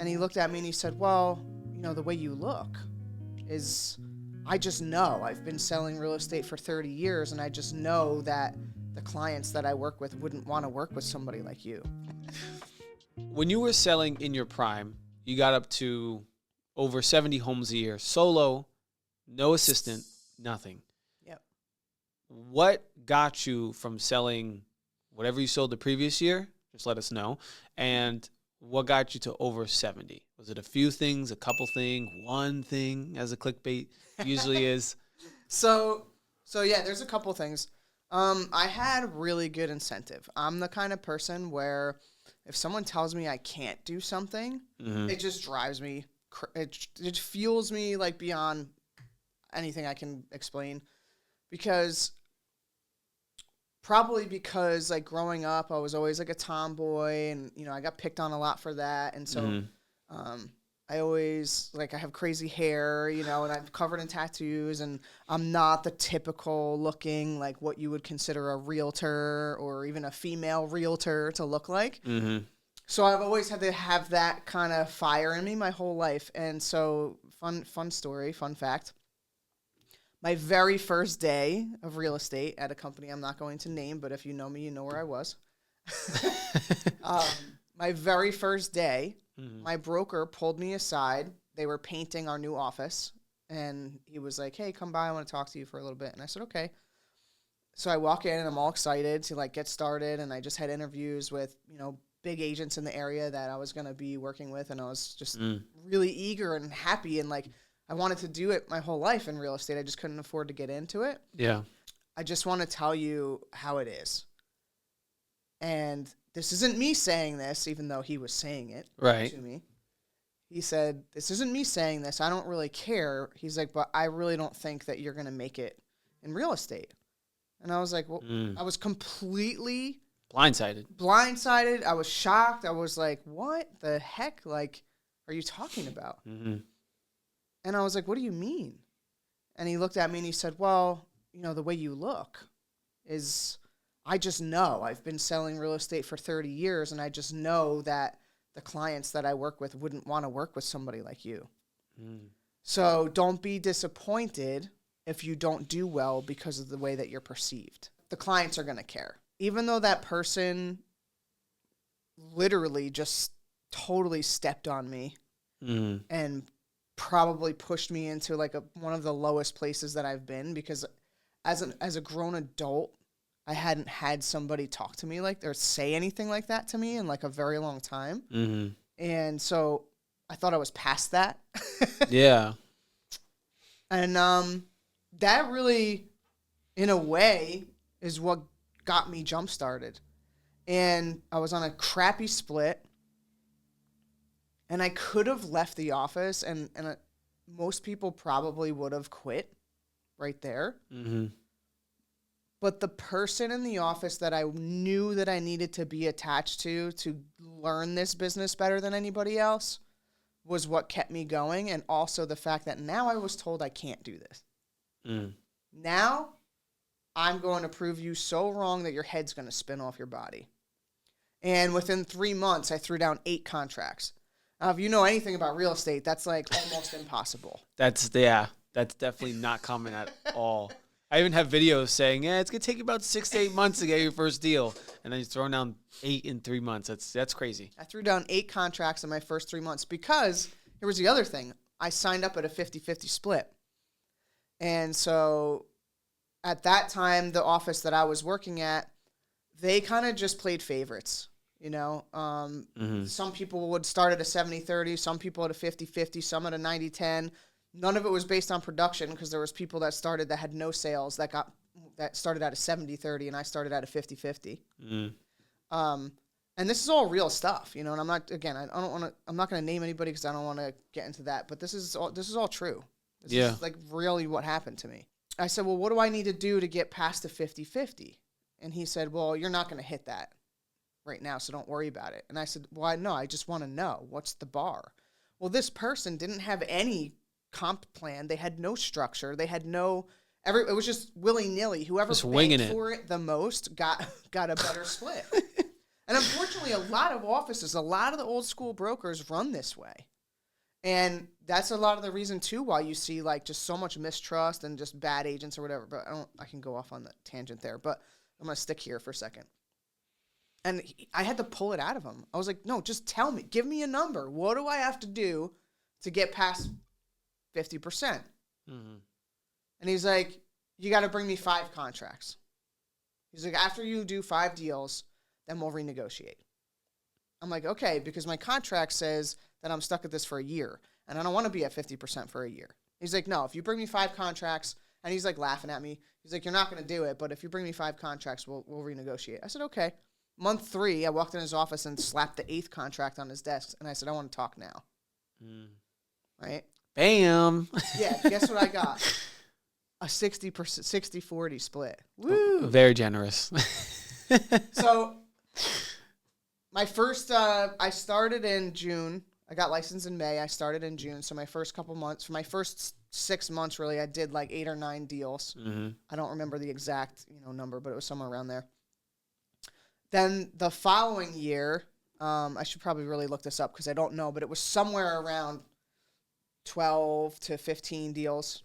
And he looked at me and he said, well, the way you look is, I just know. I've been selling real estate for 30 years, and I just know that the clients that I work with wouldn't want to work with somebody like you. When you were selling in your prime, you got up to over 70 homes a year, solo, no assistant, nothing. Yep. What got you from selling whatever you sold the previous year? Just let us know. And what got you to over 70? Was it a few things, a couple things, one thing, as a clickbait usually is? So yeah, there's a couple things. I had really good incentive. I'm the kind of person where if someone tells me I can't do something, it just drives me. It fuels me like beyond anything I can explain. Probably because like growing up, I was always like a tomboy, and I got picked on a lot for that, and so I always I have crazy hair, and I'm covered in tattoos, and I'm not the typical looking like what you would consider a realtor or even a female realtor to look like. Mm-hmm. So I've always had to have that kind of fire in me my whole life, and so fun story, fun fact. My very first day of real estate at a company I'm not going to name, but if you know me, you know where I was. My very first day, my broker pulled me aside. They were painting our new office, and he was like, hey, come by. I want to talk to you for a little bit. And I said, okay. So I walk in, and I'm all excited to get started, and I just had interviews with, big agents in the area that I was going to be working with, and I was just really eager and happy, and I wanted to do it my whole life in real estate. I just couldn't afford to get into it. Yeah. I just want to tell you how it is. And this isn't me saying this, even though he was saying it to me. He said, this isn't me saying this. I don't really care. He's like, but I really don't think that you're going to make it in real estate. And I was like, well, I was completely blindsided. I was shocked. I was like, what the heck? Are you talking about? Mm-hmm. And I was like, what do you mean? And he looked at me and he said, well, the way you look is, I just know. I've been selling real estate for 30 years, and I just know that the clients that I work with wouldn't want to work with somebody like you. So don't be disappointed if you don't do well because of the way that you're perceived. The clients are going to care. Even though that person literally just totally stepped on me and probably pushed me into one of the lowest places that I've been, because as a grown adult, I hadn't had somebody talk to me or say anything like that to me in a very long time. Mm-hmm. And so I thought I was past that. Yeah. And that really, in a way, is what got me jump started. And I was on a crappy split. And I could have left the office, and most people probably would have quit right there. Mm-hmm. But the person in the office that I knew that I needed to be attached to learn this business better than anybody else was what kept me going, and also the fact that now I was told I can't do this. Now I'm going to prove you so wrong that your head's going to spin off your body. And within 3 months, I threw down 8 contracts. Now, if you know anything about real estate, that's almost impossible. That's definitely not common at all. I even have videos saying, it's going to take you about 6 to 8 months to get your first deal. And then you're throwing down 8 in 3 months. That's crazy. I threw down 8 contracts in my first 3 months because here was the other thing. I signed up at a 50-50 split. And so at that time, the office that I was working at, they kind of just played favorites. Some people would start at a 70-30, some people at a 50-50, some at a 90-10. None of it was based on production, because there was people that started that had no sales that started at a 70-30, and I started at a 50-50. And this is all real stuff, and I'm not going to name anybody because I don't want to get into that, but this is all true. This is really what happened to me. I said, well, what do I need to do to get past the 50-50? And he said, well, you're not going to hit that right now, so don't worry about it. And I said, well, no, I just want to know, what's the bar? Well, this person didn't have any comp plan. They had no structure. They had no, it was just willy-nilly. Whoever paid for it the most got a better split. And unfortunately, a lot of offices, a lot of the old school brokers run this way. And that's a lot of the reason, too, why you see, like, just so much mistrust and just bad agents or whatever. But I can go off on the tangent there. But I'm going to stick here for a second. And I had to pull it out of him. I was like, no, just tell me. Give me a number. What do I have to do to get past 50%? Mm-hmm. And he's like, you got to bring me 5 contracts. He's like, after you do 5 deals, then we'll renegotiate. I'm like, okay, because my contract says that I'm stuck at this for a year, and I don't want to be at 50% for a year. He's like, no, if you bring me 5 contracts, and he's like laughing at me. He's like, you're not going to do it, but if you bring me 5 contracts, we'll renegotiate. I said, okay. Month 3, I walked in his office and slapped the 8th contract on his desk, and I said, I want to talk now. Right? Bam. Yeah, guess what I got? A 60-40 split. Woo! Very generous. So my first, I started in June. I got licensed in May. I started in June. So my first couple months, for my first 6 months, really, I did like 8 or 9 deals. Mm-hmm. I don't remember the exact number, but it was somewhere around there. Then the following year, I should probably really look this up because I don't know, but it was somewhere around 12 to 15 deals.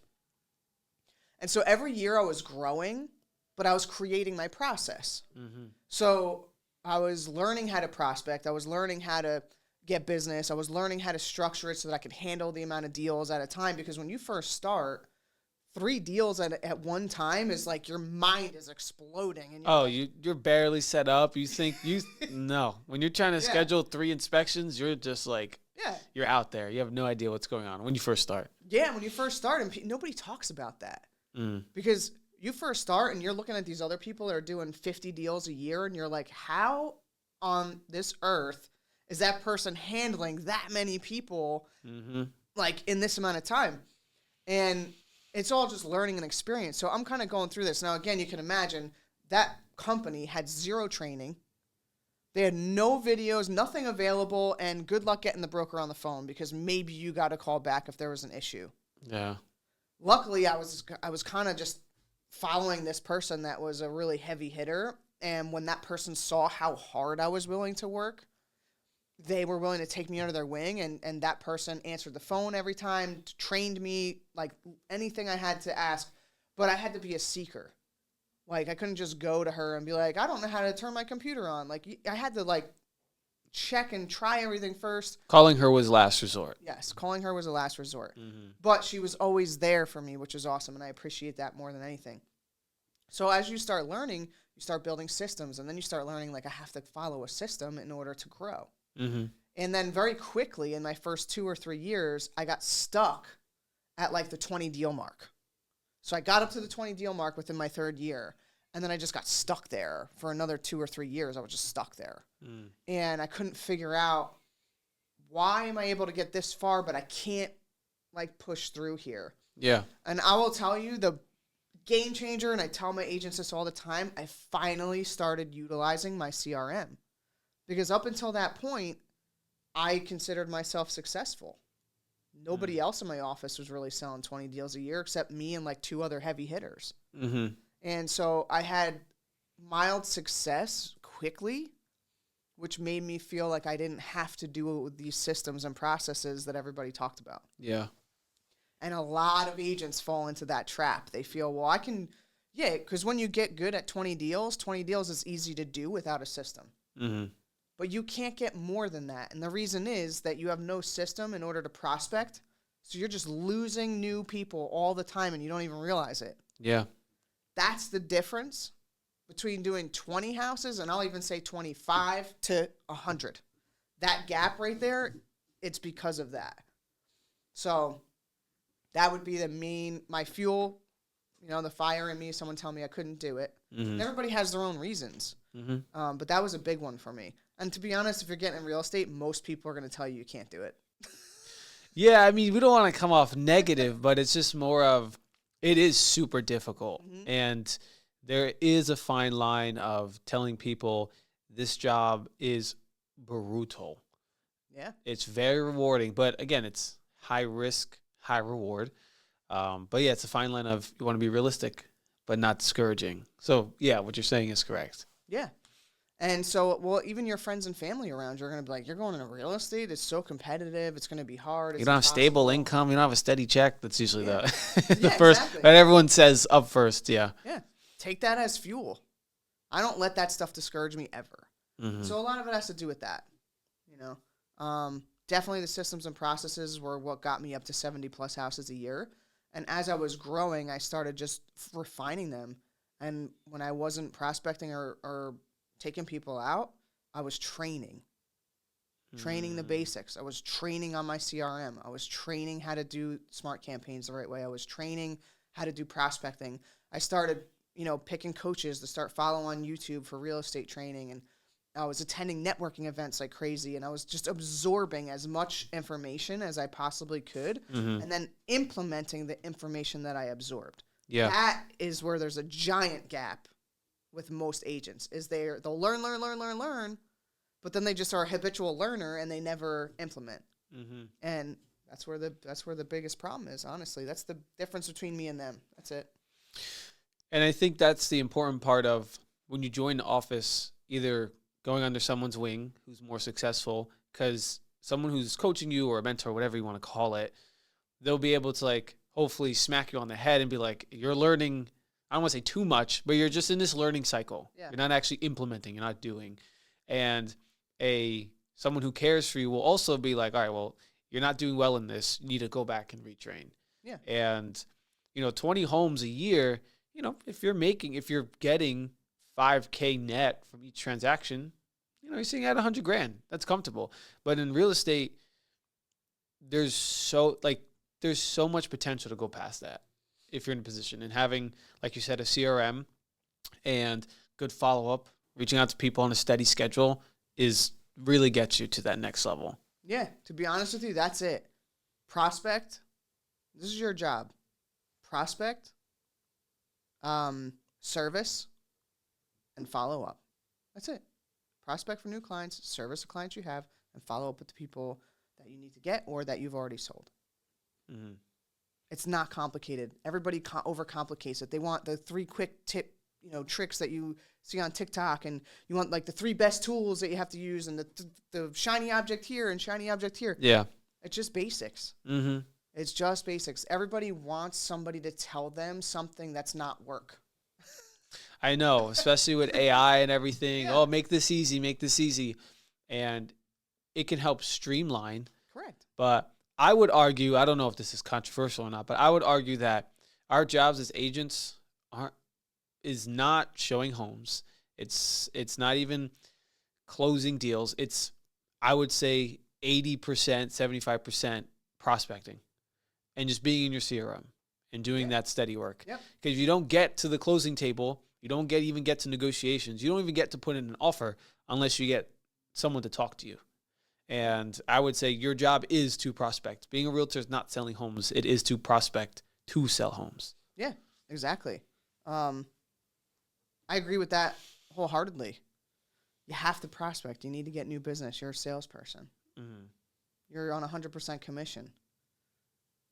And so every year I was growing, but I was creating my process. Mm-hmm. So I was learning how to prospect. I was learning how to get business. I was learning how to structure it so that I could handle the amount of deals at a time. Because when you first start, 3 deals at one time is like your mind is exploding. And you're barely set up. You think no. When you're trying to schedule 3 inspections, you're just like, you're out there. You have no idea what's going on when you first start. Yeah, when you first start, and nobody talks about that. Because you first start and you're looking at these other people that are doing 50 deals a year, and you're like, how on this earth is that person handling that many people like in this amount of time? And it's all just learning and experience. So I'm kind of going through this. Now, again, you can imagine that company had 0 training. They had no videos, nothing available, and good luck getting the broker on the phone because maybe you got a call back if there was an issue. Yeah. Luckily, I was kind of just following this person that was a really heavy hitter, and when that person saw how hard I was willing to work, they were willing to take me under their wing, and that person answered the phone every time, trained me, like anything I had to ask, but I had to be a seeker. Like, I couldn't just go to her and be like, I don't know how to turn my computer on. Like, I had to, like, check and try everything first. Calling her was last resort. Yes, calling her was a last resort. Mm-hmm. But she was always there for me, which is awesome, and I appreciate that more than anything. So as you start learning, you start building systems, and then you start learning, like, I have to follow a system in order to grow. Mm-hmm. And then very quickly, in my first 2 or 3 years, I got stuck at, like, the 20 deal mark. So I got up to the 20 deal mark within my 3rd year, and then I just got stuck there for another 2 or 3 years. I was just stuck there. And I couldn't figure out, why am I able to get this far, but I can't, like, push through here. Yeah. And I will tell you, the game changer, and I tell my agents this all the time, I finally started utilizing my CRM. Because up until that point, I considered myself successful. Nobody else in my office was really selling 20 deals a year except me and, like, 2 other heavy hitters. Mm-hmm. And so I had mild success quickly, which made me feel like I didn't have to do it with these systems and processes that everybody talked about. Yeah. And a lot of agents fall into that trap. They feel, well, I can, because when you get good at 20 deals is easy to do without a system. Mm-hmm. But you can't get more than that. And the reason is that you have no system in order to prospect. So you're just losing new people all the time and you don't even realize it. Yeah. That's the difference between doing 20 houses and I'll even say 25 to 100. That gap right there, it's because of that. So that would be my fuel, the fire in me, someone tell me I couldn't do it. Mm-hmm. Everybody has their own reasons. Mm-hmm. But that was a big one for me. And to be honest, if you're getting in real estate, most people are going to tell you can't do it. Yeah, I mean, we don't want to come off negative, but it's just more of, it is super difficult. Mm-hmm. And there is a fine line of telling people this job is brutal. Yeah. It's very rewarding, but again, it's high risk, high reward. But yeah, it's a fine line of, you want to be realistic, but not discouraging. So yeah, what you're saying is correct. Yeah. And so, well, even your friends and family around you are going to be like, you're going into real estate? It's so competitive. It's going to be hard. It's you don't have impossible. stable income. You don't have a steady check. That's usually the Yeah, first exactly. that everyone says up first. Yeah. Yeah. Take that as fuel. I don't let that stuff discourage me ever. Mm-hmm. So a lot of it has to do with that, you know. Definitely the systems and processes were what got me up to 70 plus houses a year. And as I was growing, I started just refining them. And when I wasn't prospecting or taking people out, I was training the basics. I was training on my CRM. I was training how to do smart campaigns the right way. I was training how to do prospecting. I started, picking coaches to start follow on YouTube for real estate training. And I was attending networking events like crazy. And I was just absorbing as much information as I possibly could and then implementing the information that I absorbed. Yeah. That is where there's a giant gap with most agents is they'll learn, but then they just are a habitual learner and they never implement. Mm-hmm. And that's where the biggest problem is, honestly. That's the difference between me and them. That's it. And I think that's the important part of when you join the office, either going under someone's wing who's more successful, because someone who's coaching you or a mentor, whatever you want to call it, they'll be able to hopefully smack you on the head and be like, you're learning, I don't want to say too much, but you're just in this learning cycle. Yeah. You're not actually implementing, you're not doing. And someone who cares for you will also be like, all right, well, you're not doing well in this. You need to go back and retrain. Yeah. And, 20 homes a year, if you're getting $5,000 net from each transaction, you're sitting at $100,000. That's comfortable. But in real estate, there's so much potential to go past that if you're in a position. And having, like you said, a CRM and good follow-up, reaching out to people on a steady schedule is really gets you to that next level. Yeah, to be honest with you, that's it. Prospect, this is your job. Prospect, service, and follow up. That's it. Prospect for new clients, service the clients you have, and follow up with the people that you need to get or that you've already sold. Mm-hmm. It's not complicated. Everybody overcomplicates it. They want the 3 quick tricks that you see on TikTok, and you want the 3 best tools that you have to use, and the shiny object here and shiny object here. Yeah. It's just basics. Mm-hmm. It's just basics. Everybody wants somebody to tell them something that's not work. I know, especially with AI and everything. Yeah. Oh, make this easy. And it can help streamline. Correct. But I would argue, I don't know if this is controversial or not, but I would argue that our jobs as agents is not showing homes. It's not even closing deals. It's, I would say, 80%, 75% prospecting and just being in your CRM and doing that steady work. Because if you don't get to the closing table, you don't even get to negotiations. You don't even get to put in an offer unless you get someone to talk to you. And I would say your job is to prospect. Being a realtor is not selling homes. It is to prospect to sell homes. Yeah, exactly. I agree with that wholeheartedly. You have to prospect. You need to get new business. You're a salesperson. Mm-hmm. You're on 100% commission.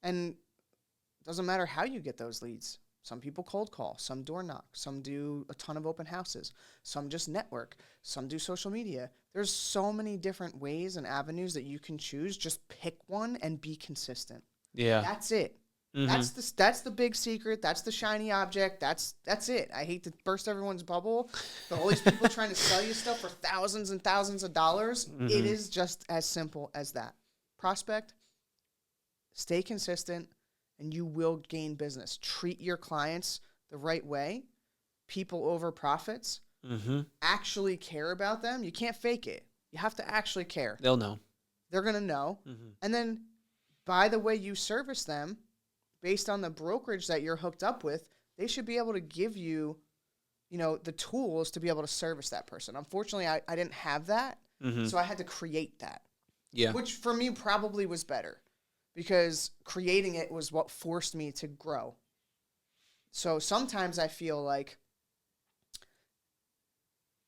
And it doesn't matter how you get those leads. Some people cold call, some door knock, some do a ton of open houses, some just network, some do social media. There's so many different ways and avenues that you can choose. Just pick one and be consistent. Yeah. That's it. Mm-hmm. That's the big secret. That's the shiny object. That's it. I hate to burst everyone's bubble, but all these people trying to sell you stuff for thousands and thousands of dollars, it is just as simple as that. Prospect, stay consistent, and you will gain business. Treat your clients the right way. People over profits. Mm-hmm. Actually care about them. You can't fake it. You have to actually care. They'll know. They're going to know. Mm-hmm. And then by the way you service them, based on the brokerage that you're hooked up with, they should be able to give you, the tools to be able to service that person. Unfortunately, I didn't have that, so I had to create that. Yeah. Which for me probably was better because creating it was what forced me to grow. So sometimes I feel like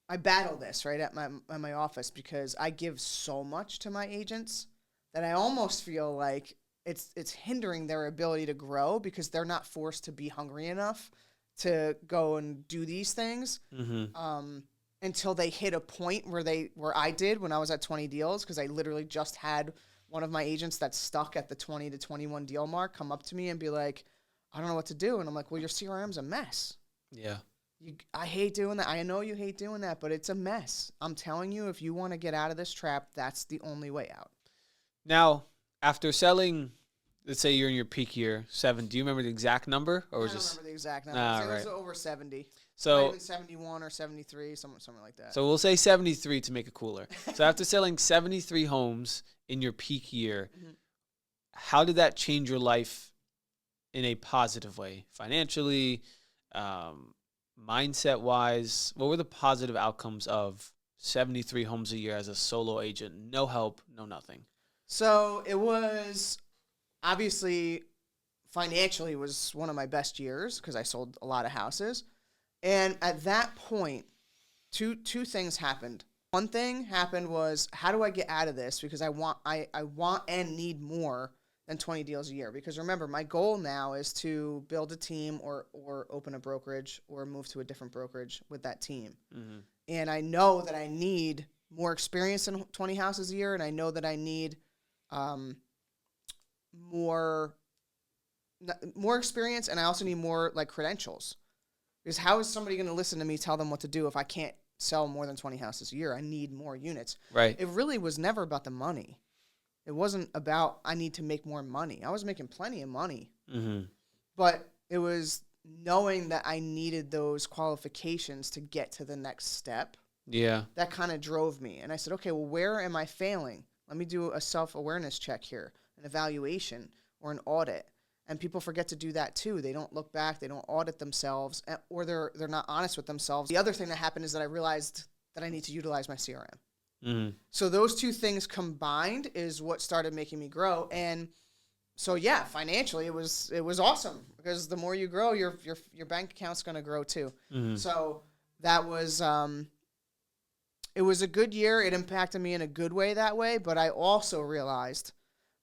I battle this right at my office because I give so much to my agents that I almost feel like it's hindering their ability to grow because they're not forced to be hungry enough to go and do these things. Mm-hmm. until they hit a point where I did when I was at 20 deals, because I literally just had one of my agents that's stuck at the 20 to 21 deal mark come up to me and be like, I don't know what to do. And I'm like, well, your CRM's a mess. Yeah. I hate doing that. I know you hate doing that, but it's a mess. I'm telling you, if you want to get out of this trap, that's the only way out. Now, after selling, let's say you're in your peak year, 7, do you remember the exact number? Or was I don't this? remember the exact number. It was over 70. So even 71 or 73, something like that. So we'll say 73 to make it cooler. So after selling 73 homes in your peak year, how did that change your life in a positive way? Financially, mindset-wise, what were the positive outcomes of 73 homes a year as a solo agent? No help, no nothing. So it was, obviously, financially was one of my best years because I sold a lot of houses. And at that point, two things happened. One thing happened was, how do I get out of this? Because I want and need more than 20 deals a year. Because remember, my goal now is to build a team or open a brokerage or move to a different brokerage with that team. Mm-hmm. And I know that I need more experience than 20 houses a year, and I know that I need more experience, and I also need more like credentials. Because how is somebody going to listen to me tell them what to do if I can't sell more than 20 houses a year? I need more units. Right. It really was never about the money. It wasn't about I need to make more money. I was making plenty of money. Mm-hmm. But it was knowing that I needed those qualifications to get to the next step. Yeah. That kind of drove me. And I said, okay, well, where am I failing? Let me do a self-awareness check here, an evaluation or an audit. And people forget to do that too. They don't look back. They don't audit themselves, or they're not honest with themselves. The other thing that happened is that I realized that I need to utilize my CRM. Mm-hmm. So those two things combined is what started making me grow. And so yeah, financially it was awesome, because the more you grow, your bank account's going to grow too. Mm-hmm. So that was it was a good year. It impacted me in a good way that way. But I also realized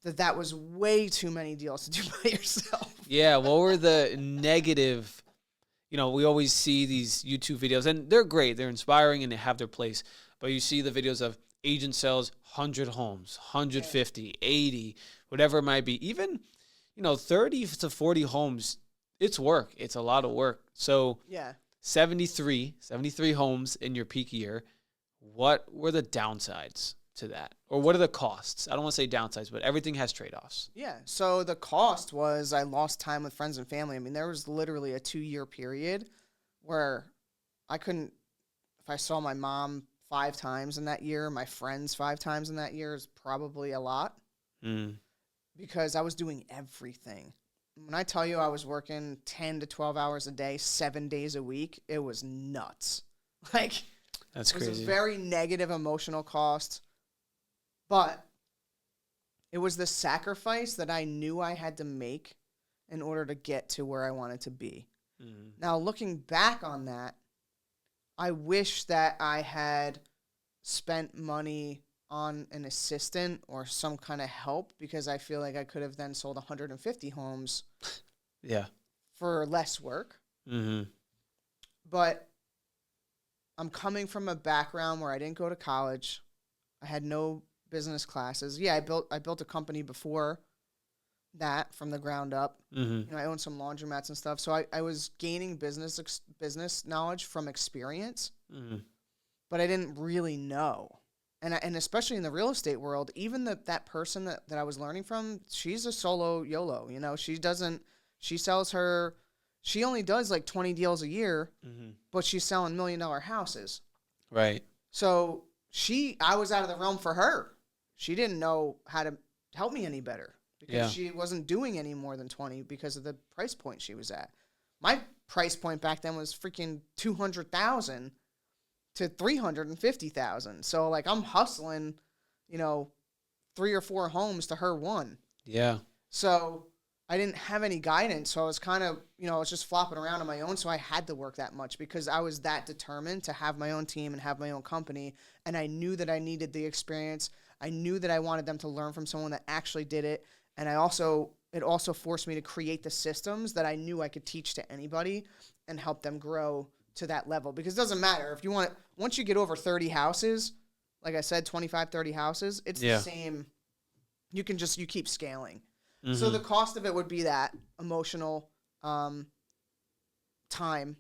that was way too many deals to do by yourself. Yeah, what were the negative, we always see these YouTube videos, and they're great. They're inspiring, and they have their place. But you see the videos of agent sells 100 homes, 150, 80, whatever it might be. Even, 30 to 40 homes, it's work. It's a lot of work. So 73 homes in your peak year, what were the downsides to that? Or what are the costs? I don't want to say downsides, but everything has trade-offs. Yeah. So the cost was I lost time with friends and family. I mean, there was literally a 2-year period where I couldn't, if I saw my mom 5 times in that year, my friends 5 times in that year is probably a lot. Because I was doing everything. When I tell you I was working 10 to 12 hours a day, 7 days a week, it was nuts. That's crazy. It was a very negative emotional cost. But it was the sacrifice that I knew I had to make in order to get to where I wanted to be. Mm-hmm. Now, looking back on that, I wish that I had spent money on an assistant or some kind of help, because I feel like I could have then sold 150 homes for less work. Mm-hmm. But I'm coming from a background where I didn't go to college. I had no business classes. Yeah, I built a company before that from the ground up. Mm-hmm. I owned some laundromats and stuff. So I was gaining business knowledge from experience, but I didn't really know. And especially in the real estate world, even that person that I was learning from, she's a solo YOLO. She only does like 20 deals a year, but she's selling $1 million house. Right. So I was out of the realm for her. She didn't know how to help me any better, because she wasn't doing any more than 20 because of the price point she was at. My price point back then was freaking $200,000 to $350,000. So I'm hustling, 3 or 4 homes to her 1. Yeah. So I didn't have any guidance. So I was kind of, I was just flopping around on my own. So I had to work that much because I was that determined to have my own team and have my own company. And I knew that I needed the experience. I knew that I wanted them to learn from someone that actually did it. And it also forced me to create the systems that I knew I could teach to anybody and help them grow to that level. Because it doesn't matter if you want once you get over 30 houses, like I said, 25, 30 houses, it's the same. You keep scaling. Mm-hmm. So the cost of it would be that emotional time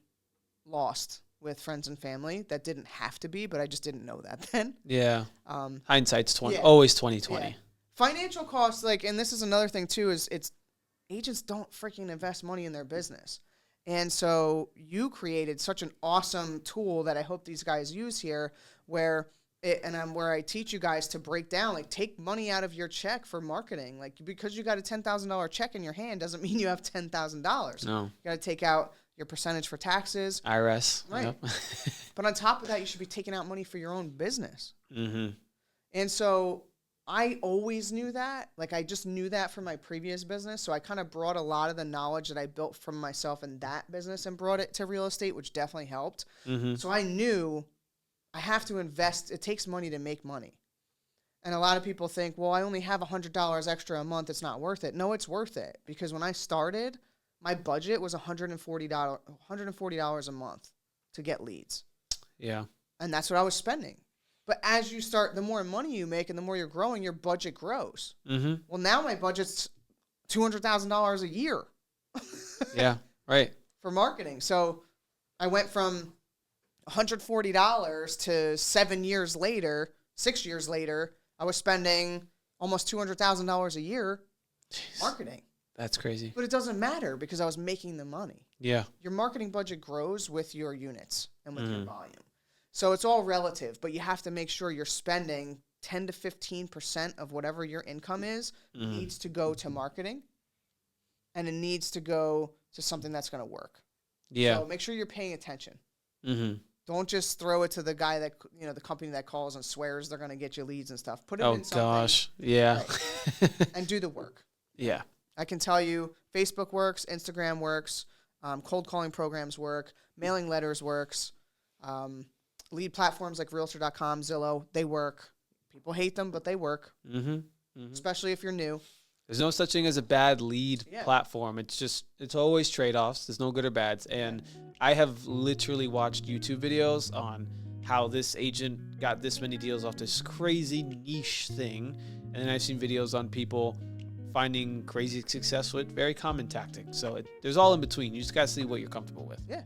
lost with friends and family that didn't have to be, but I just didn't know that then. Yeah. Hindsight's always 2020. Yeah. Financial costs, and this is another thing too, is agents don't freaking invest money in their business. And so you created such an awesome tool that I hope these guys use here where I teach you guys to break down, take money out of your check for marketing. Because you got a $10,000 check in your hand doesn't mean you have $10,000. No. You got to take out your percentage for taxes. IRS. Right. Yep. But on top of that, you should be taking out money for your own business. Mm-hmm. And so I always knew that. I just knew that from my previous business. So I kind of brought a lot of the knowledge that I built from myself in that business and brought it to real estate, which definitely helped. Mm-hmm. So I knew I have to invest. It takes money to make money. And a lot of people think, well, I only have $100 extra a month. It's not worth it. No, it's worth it. Because when I started, my budget was $140 a month to get leads. Yeah. And that's what I was spending. But as you start, the more money you make and the more you're growing, your budget grows. Mm-hmm. Well, now my budget's $200,000 a year. Yeah, right. For marketing. So I went from $140 to 6 years later, I was spending almost $200,000 a year marketing. That's crazy. But it doesn't matter because I was making the money. Yeah. Your marketing budget grows with your units and with your volume. So it's all relative, but you have to make sure you're spending 10 to 15% of whatever your income is needs to go to marketing, and it needs to go to something that's going to work. Yeah. So make sure you're paying attention. Mm-hmm. Don't just throw it to the guy that, the company that calls and swears they're going to get you leads and stuff. Put it in something. Oh, gosh. Yeah. Right. And do the work. Yeah. I can tell you Facebook works, Instagram works, cold calling programs work, mailing letters works, lead platforms like Realtor.com, Zillow, they work. People hate them, but they work, especially if you're new. There's no such thing as a bad lead platform. It's always trade-offs. There's no good or bads. And I have literally watched YouTube videos on how this agent got this many deals off this crazy niche thing. And then I've seen videos on people finding crazy success with very common tactics. So there's all in between. You just got to see what you're comfortable with. Yeah.